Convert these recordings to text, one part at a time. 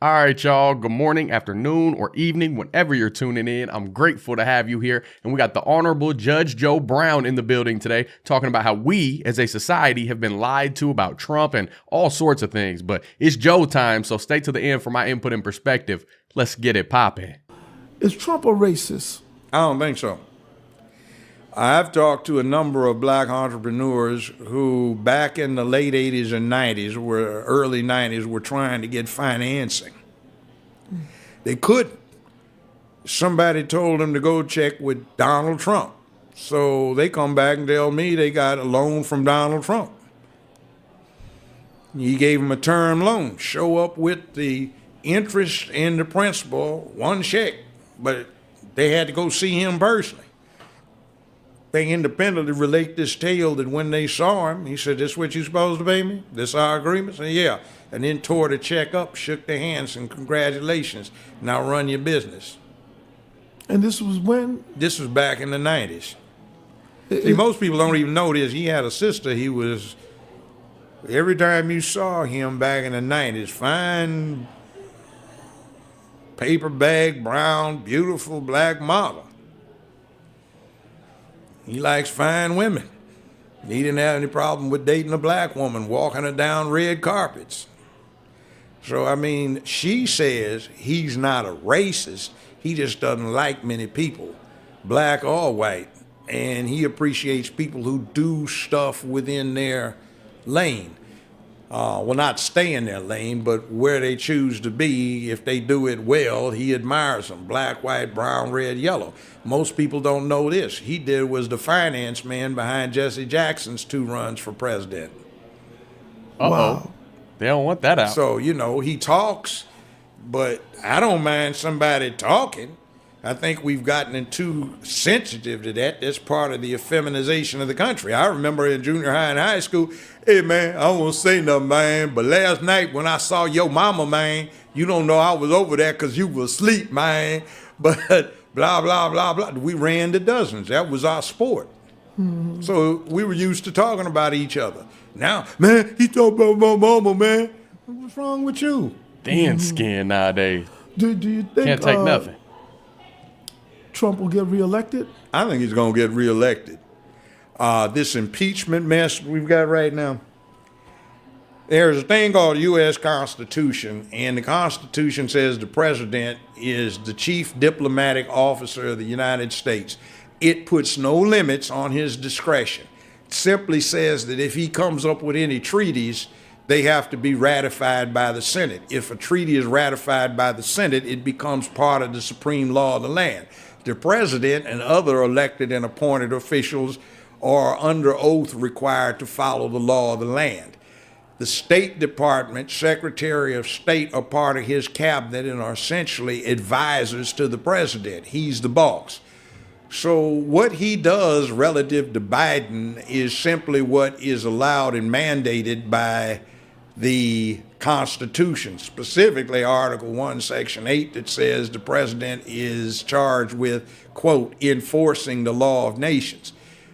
All right, y'all. Good morning, afternoon, or evening, whenever you're tuning in. I'm grateful to have you here. And we got the Honorable Judge Joe Brown in the building today, talking about how we as a society have been lied to about Trump and all sorts of things. But it's Joe time, so stay to the end for my input and perspective. Let's get it popping. Is Trump a racist? I don't think so. I've talked to a number of black entrepreneurs who back in the late 80s and 90s, early 90s, were trying to get financing. They couldn't. Somebody told them to go check with Donald Trump. So they come back and tell me they got a loan from Donald Trump. He gave them a term loan. Show up with the interest and the principal, one check. But they had to go see him personally. They independently relate this tale that when they saw him, he said, "This what you supposed to pay me? This our agreement?" I said, "Yeah." And then tore the check up, shook their hands, and congratulations. Now run your business. And this was when? This was back in the 90s. See, most people don't even know this. He had a sister. Every time you saw him back in the 90s, fine paper bag, brown, beautiful black model. He likes fine women. He didn't have any problem with dating a black woman, walking her down red carpets. So, I mean, she says he's not a racist. He just doesn't like many people, black or white. And he appreciates people who do stuff within their lane. Well, not stay in their lane, but where they choose to be. If they do it well, he admires them. Black, white, brown, red, yellow. Most people don't know this. He was the finance man behind Jesse Jackson's 2 runs for president. Wow. They don't want that out. So, he talks, but I don't mind somebody talking. I think we've gotten too sensitive to that. That's part of the effeminization of the country. I remember in junior high and high school, "Hey, man, I won't say nothing, man, but last night when I saw your mama, man, you don't know I was over there because you were asleep, man." But blah, blah, blah, blah. We ran the dozens. That was our sport. Mm-hmm. So we were used to talking about each other. Now, man, he talking about my mama, man. What's wrong with you? Thin skin nowadays. Do you think Can't take nothing. Trump will get reelected? I think he's going to get reelected. This impeachment mess we've got right now, there's a thing called the U.S. Constitution, and the Constitution says the president is the chief diplomatic officer of the United States. It puts no limits on his discretion. It simply says that if he comes up with any treaties, they have to be ratified by the Senate. If a treaty is ratified by the Senate, it becomes part of the supreme law of the land. The president and other elected and appointed officials are under oath required to follow the law of the land. The State Department, Secretary of State are part of his cabinet and are essentially advisors to the president. He's the boss. So what he does relative to Biden is simply what is allowed and mandated by the Constitution, specifically Article 1, Section 8, that says the president is charged with, quote, enforcing the law of nations.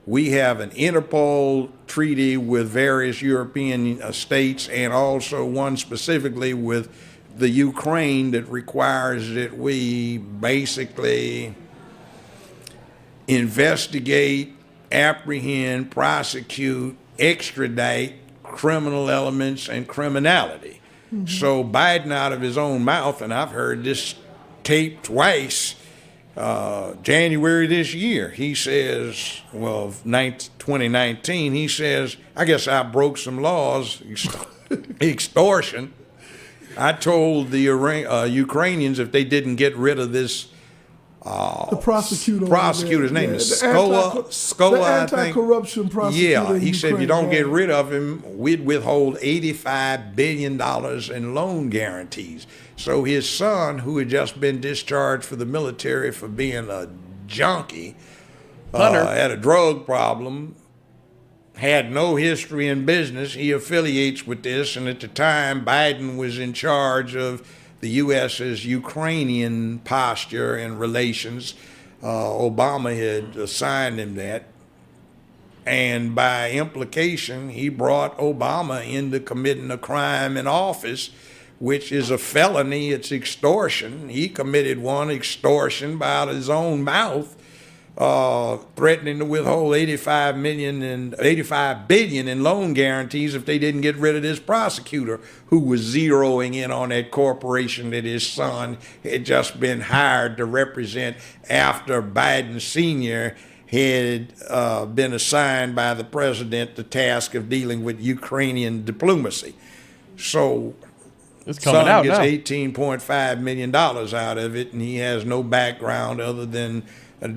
We have an Interpol treaty with various European states and also one specifically with the Ukraine that requires that we basically investigate, apprehend, prosecute, extradite criminal elements and criminality. Mm-hmm. So Biden, out of his own mouth, and I've heard this tape twice, January this year, he says, 2019, he says, "I guess I broke some laws, extortion. I told the Ukrainians if they didn't get rid of this the prosecutor's name is Skola, the anti-corruption prosecutor. Yeah, he said if you don't get rid of him, we'd withhold $85 billion in loan guarantees. So his son, who had just been discharged for the military for being a junkie, had a drug problem, had no history in business. He affiliates with this, and at the time, Biden was in charge of the U.S.'s Ukrainian posture and relations. Obama had assigned him that. And by implication, he brought Obama into committing a crime in office which is a felony. It's extortion. He committed one, extortion by out of his own mouth, threatening to withhold 85 billion in loan guarantees if they didn't get rid of this prosecutor who was zeroing in on that corporation that his son had just been hired to represent after Biden Sr. had been assigned by the president the task of dealing with Ukrainian diplomacy. So it's coming son out gets now. $18.5 million out of it, and he has no background other than a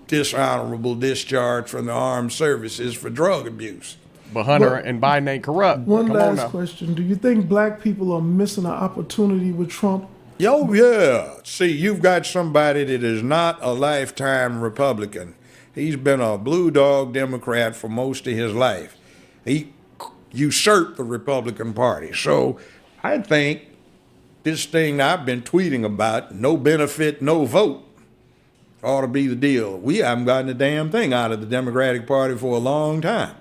dishonorable discharge from the armed services for drug abuse. But Hunter and Biden ain't corrupt. One Come on last now. question. Do you think black people are missing an opportunity with Trump? Oh, yeah. See, you've got somebody that is not a lifetime Republican. He's been a blue dog Democrat for most of his life. He usurped the Republican Party. So I think this thing I've been tweeting about, no benefit, no vote, ought to be the deal. We haven't gotten a damn thing out of the Democratic Party for a long time.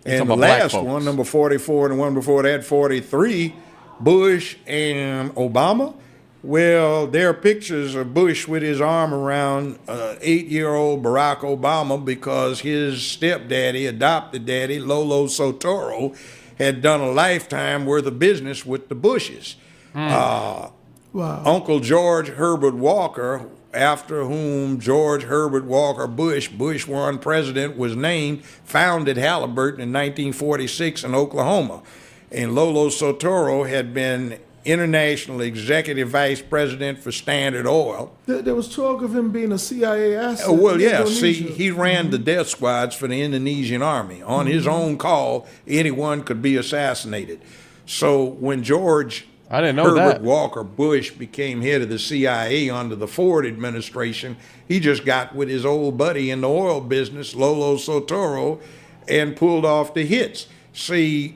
And the last one, number 44, and the one before that, 43, Bush and Obama. Well, there are pictures of Bush with his arm around 8-year-old Barack Obama because his stepdaddy, adopted daddy, Lolo Sotoro, had done a lifetime worth of business with the Bushes. Wow. Uncle George Herbert Walker, after whom George Herbert Walker Bush, Bush 1 president, was named, founded Halliburton in 1946 in Oklahoma. And Lolo Sotoro had been international executive vice president for Standard Oil. There was talk of him being a CIA asset. Well, in yeah, Indonesia. see, he ran the death squads for the Indonesian army. On his own call, anyone could be assassinated. So when George I didn't know Herbert that. Walker Bush became head of the CIA under the Ford administration, he just got with his old buddy in the oil business, Lolo Sotoro, and pulled off the hits. See,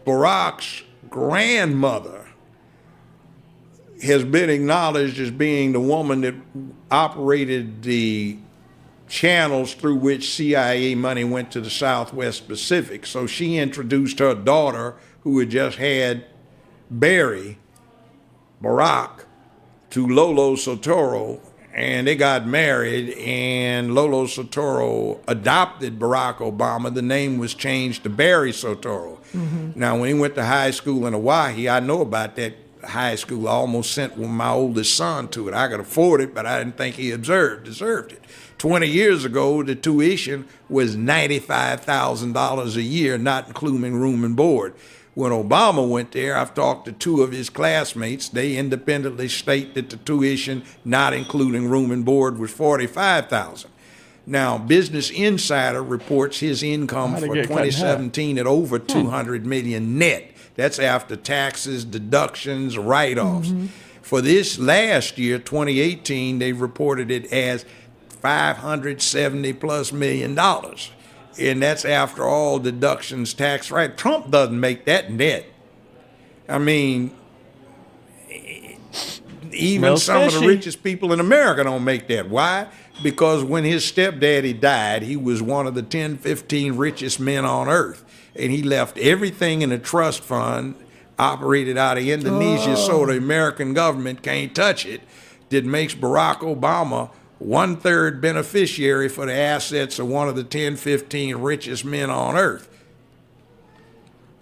Barack's grandmother has been acknowledged as being the woman that operated the channels through which CIA money went to the Southwest Pacific. So she introduced her daughter, who had just had Barack, to Lolo Sotoro, and they got married, and Lolo Sotoro adopted Barack Obama. The name was changed to Barry Sotoro. Now, when he went to high school in Hawaii, I know about that high school. I almost sent my oldest son to it. I could afford it, but I didn't think he deserved it. 20 years ago, the tuition was $95,000 a year, not including room and board. When Obama went there, I've talked to two of his classmates. They independently state that the tuition, not including room and board, was $45,000. Now, Business Insider reports his income for 2017 at over $200 million net. That's after taxes, deductions, write-offs. For this last year, 2018, they reported it as $570+ million. And that's after all deductions, tax, right? Trump doesn't make that net. I mean, even some of the richest people in America don't make that. Why? Because when his stepdaddy died, he was one of the 10, 15 richest men on earth. And he left everything in a trust fund operated out of Indonesia, so the American government can't touch it. That makes Barack Obama 1/3 beneficiary for the assets of one of the 10, 15 richest men on earth.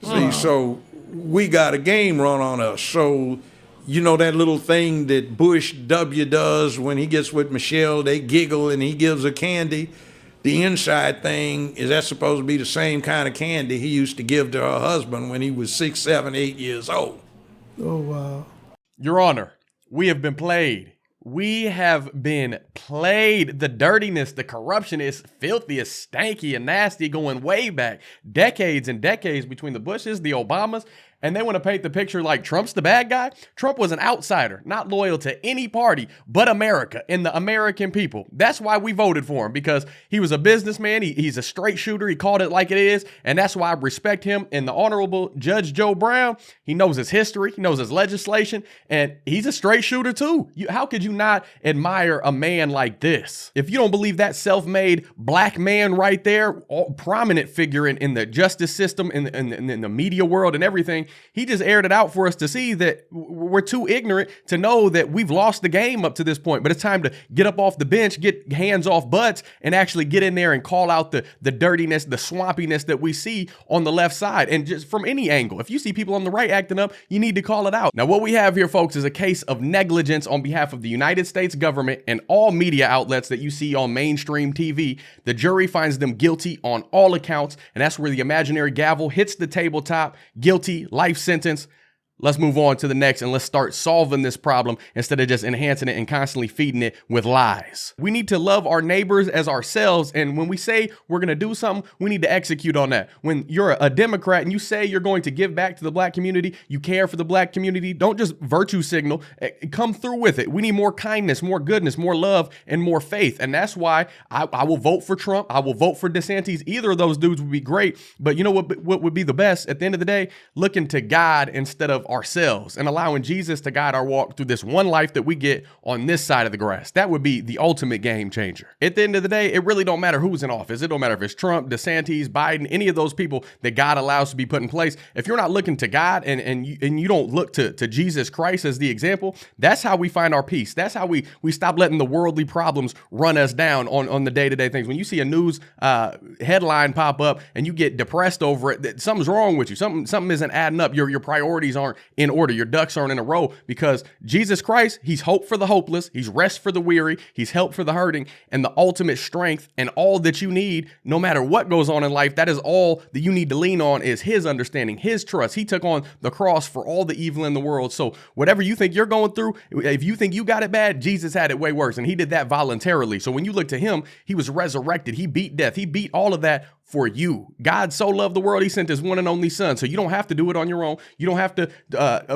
See, so we got a game run on us. So, you know that little thing that Bush W does when he gets with Michelle, they giggle and he gives her candy. The inside thing, is that supposed to be the same kind of candy he used to give to her husband when he was 6, 7, 8 years old? Oh, wow. Your Honor, we have been played. We have been played. The dirtiness, the corruption is filthy, it's stanky and nasty, going way back. Decades and decades between the Bushes, the Obamas, and they want to paint the picture like Trump's the bad guy. Trump was an outsider, not loyal to any party but America and the American people. That's why we voted for him, because he was a businessman. He's a straight shooter. He called it like it is, and that's why I respect him. And the Honorable Judge Joe Brown, he knows his history, he knows his legislation, and he's a straight shooter too. How could you not admire a man like this? If you don't believe that self-made black man right there, prominent figure in the justice system, in the media world and everything, he just aired it out for us to see that we're too ignorant to know that we've lost the game up to this point. But it's time to get up off the bench, get hands off butts, and actually get in there and call out the dirtiness, the swampiness that we see on the left side. And just from any angle, if you see people on the right acting up, you need to call it out. Now, what we have here, folks, is a case of negligence on behalf of the United States government and all media outlets that you see on mainstream TV. The jury finds them guilty on all accounts, and that's where the imaginary gavel hits the tabletop. Guilty, life sentence. Let's move on to the next and let's start solving this problem instead of just enhancing it and constantly feeding it with lies. We need to love our neighbors as ourselves. And when we say we're going to do something, we need to execute on that. When you're a Democrat and you say you're going to give back to the black community, you care for the black community, don't just virtue signal, come through with it. We need more kindness, more goodness, more love, and more faith. And that's why I will vote for Trump. I will vote for DeSantis. Either of those dudes would be great. But you know what would be the best at the end of the day? Looking to God instead of ourselves and allowing Jesus to guide our walk through this one life that we get on this side of the grass. That would be the ultimate game changer. At the end of the day, it really don't matter who's in office. It don't matter if it's Trump, DeSantis, Biden, any of those people that God allows to be put in place. If you're not looking to God and you don't look to Jesus Christ as the example, that's how we find our peace. That's how we stop letting the worldly problems run us down on the day-to-day things. When you see a news headline pop up and you get depressed over it, something's wrong with you. Something isn't adding up. Your priorities aren't in order. Your ducks aren't in a row, because Jesus Christ, he's hope for the hopeless. He's rest for the weary. He's help for the hurting, and the ultimate strength and all that you need, no matter what goes on in life. That is all that you need to lean on, is his understanding, his trust. He took on the cross for all the evil in the world. So whatever you think you're going through, if you think you got it bad, Jesus had it way worse, and he did that voluntarily. So when you look to him, he was resurrected. He beat death. He beat all of that for you. God so loved the world, he sent his one and only son. So you don't have to do it on your own. You don't have to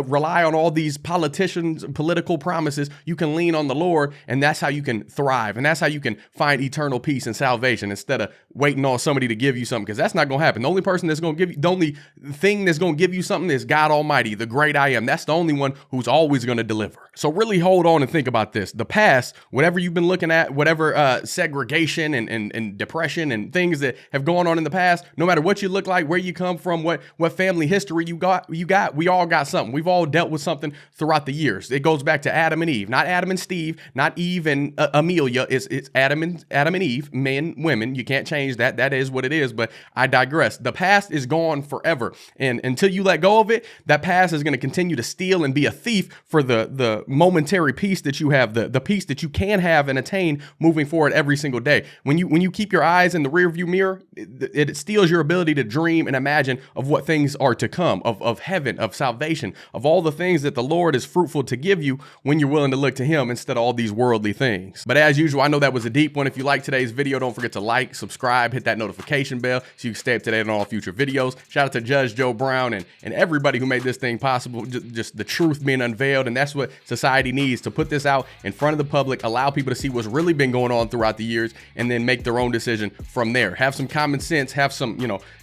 rely on all these politicians, political promises. You can lean on the Lord, and that's how you can thrive. And that's how you can find eternal peace and salvation instead of waiting on somebody to give you something, because that's not going to happen. The only person that's going to give you, the only thing that's going to give you something is God Almighty, the great I am. That's the only one who's always going to deliver. So really hold on and think about this. The past, whatever you've been looking at, whatever segregation and depression and things that have gone on in the past, no matter what you look like, where you come from, what family history you got, we all got something. We've all dealt with something throughout the years. It goes back to Adam and Eve, not Adam and Steve, not Eve and Amelia. It's Adam and Eve, men, women. You can't change that. That is what it is. But I digress. The past is gone forever, and until you let go of it, that past is going to continue to steal and be a thief for the momentary peace that you have, the peace that you can have and attain moving forward every single day. When you keep your eyes in the rearview mirror, it steals your ability to dream and imagine of what things are to come, of heaven, of salvation, of all the things that the Lord is fruitful to give you when you're willing to look to him instead of all these worldly things. But as usual, I know that was a deep one. If you like today's video, don't forget to like, subscribe, hit that notification bell so you can stay up to date on all future videos. Shout out to Judge Joe Brown and everybody who made this thing possible, just the truth being unveiled. And that's what society needs, to put this out in front of the public, allow people to see what's really been going on throughout the years, and then make their own decision from there. Have some common sense, have some,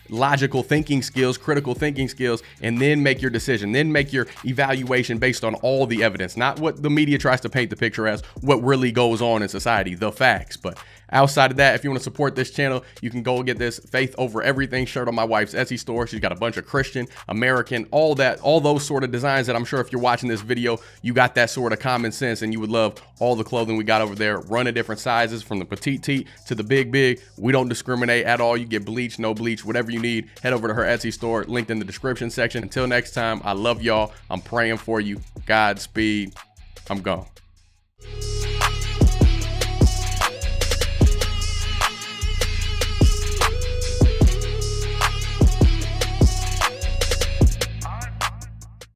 logical thinking skills, critical thinking skills, and then make your decision. Then make your evaluation based on all the evidence, not what the media tries to paint the picture as, what really goes on in society, the facts. But outside of that, if you want to support this channel, you can go get this Faith Over Everything shirt on my wife's Etsy store. She's got a bunch of Christian, American, all those sort of designs that I'm sure if you're watching this video, you got that sort of common sense and you would love all the clothing we got over there. Run in different sizes, from the petite tee to the big. We don't discriminate at all. You get bleach, no bleach, whatever you need. Head over to her Etsy store, linked in the description section. Until next time, I love y'all. I'm praying for you. Godspeed. I'm gone.